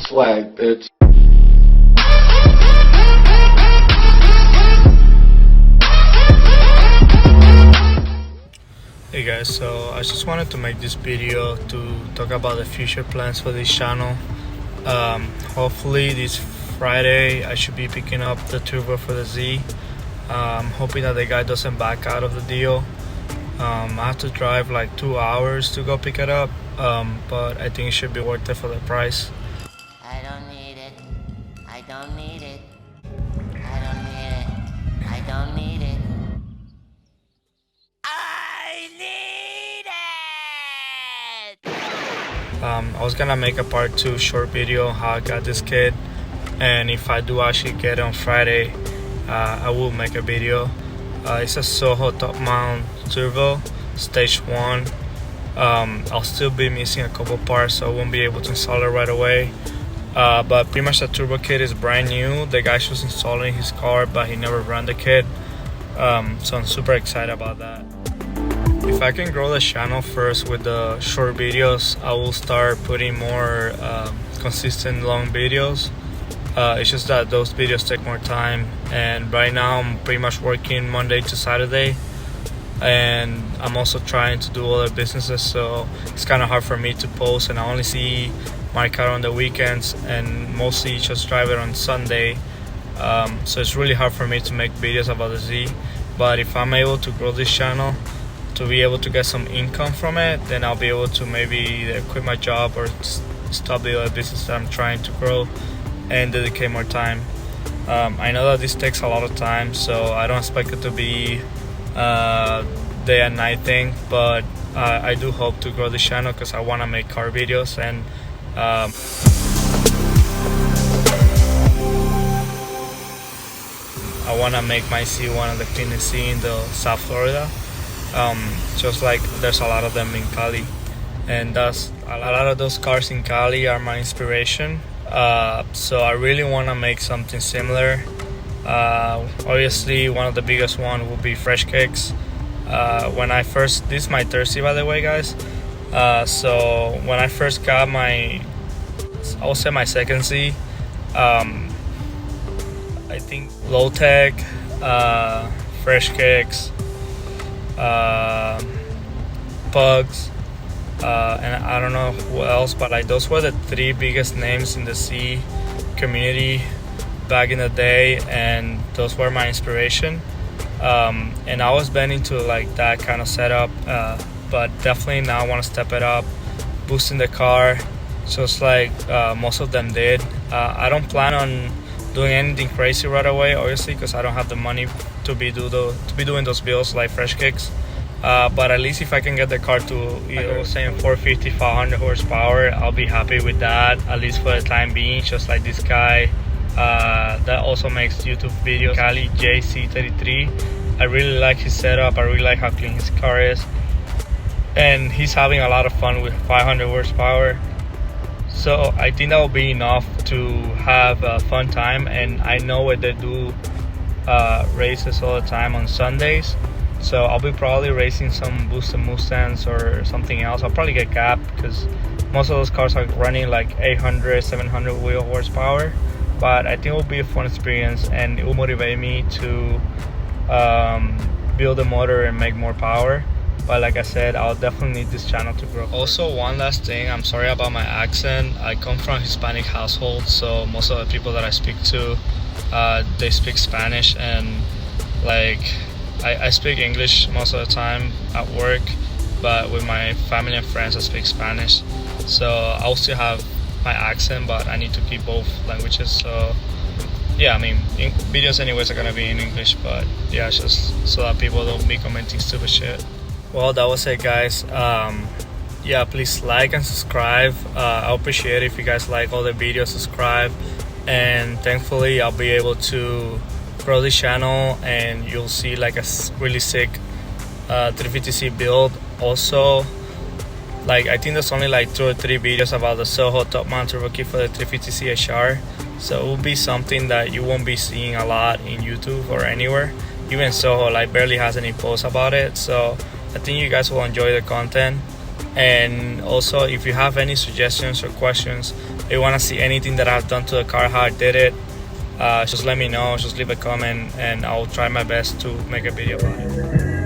swag, bitch. Hey guys, so I just wanted to make this video to talk about the future plans for this channel. Hopefully this Friday I should be picking up the turbo for the Z. I'm hoping that the guy doesn't back out of the deal. I have to drive like 2 hours to go pick it up, but I think it should be worth it for the price. I don't need it. I don't need it. I don't need it. I don't need it. I need it! I was gonna make a part 2 short video on how I got this kid, and if I do actually get it on Friday, I will make a video. It's a Soho top mount turbo, stage 1. I'll still be missing a couple parts, so I won't be able to install it right away. But pretty much the turbo kit is brand new. The guy was installing his car, but he never ran the kit. So I'm super excited about that. If I can grow the channel first with the short videos, I will start putting more consistent long videos. It's just that those videos take more time, and right now I'm pretty much working Monday to Saturday, and I'm also trying to do other businesses, so it's kind of hard for me to post, and I only see my car on the weekends and mostly just drive it on Sunday. So it's really hard for me to make videos about the Z. But if I'm able to grow this channel to be able to get some income from it, then I'll be able to maybe either quit my job or stop the other business that I'm trying to grow and dedicate more time. I know that this takes a lot of time, so I don't expect it to be day and night thing, but I do hope to grow this channel because I want to make car videos, and I want to make my C one of the cleanest C in the South Florida. Just like there's a lot of them in Cali, and that's a lot of those cars in Cali are my inspiration. So I really want to make something similar. Obviously one of the biggest one will be Fresh Kicks. This is my third C, by the way, guys. So when I first got I will say my second C, I think Low Tech, Fresh Kicks, Pugs, and I don't know who else, but like those were the 3 biggest names in the C community back in the day, and those were my inspiration. And I was been into like that kind of setup, but definitely now I want to step it up, boosting the car just like most of them did. I don't plan on doing anything crazy right away, obviously, because I don't have the money to be doing those builds like Fresh Kicks. But at least if I can get the car to, like I was saying, 450, 500 horsepower, I'll be happy with that, at least for the time being. Just like this guy that also makes YouTube videos, Cali JC33. I really like his setup. I really like how clean his car is, and he's having a lot of fun with 500 horsepower. So I think that will be enough to have a fun time. And I know where they do races all the time on Sundays, so I'll be probably racing some boosted Mustangs or something else. I'll probably get Gap because most of those cars are running like 800, 700 wheel horsepower. But I think it will be a fun experience, and it will motivate me to build a motor and make more power. But like I said, I'll definitely need this channel to grow. Also, one last thing, I'm sorry about my accent. I come from a Hispanic household, so most of the people that I speak to, they speak Spanish, and like I speak English most of the time at work, but with my family and friends I speak Spanish. So I'll still have my accent, but I need to keep both languages. So yeah, I mean, videos anyways are gonna be in English, but yeah, it's just so that people don't be commenting stupid shit. Well, that was it, guys. Yeah, please like and subscribe. I'll appreciate it if you guys like all the videos, subscribe, and thankfully I'll be able to grow this channel, and you'll see like a really sick 350C build. Also, like I think there's only like 2 or 3 videos about the Soho top mount turbo kit for the 350C HR, so it will be something that you won't be seeing a lot in YouTube or anywhere. Even Soho like barely has any posts about it, so I think you guys will enjoy the content. And also, if you have any suggestions or questions, if you want to see anything that I've done to the car, how I did it, just let me know. Just leave a comment, and I'll try my best to make a video about it.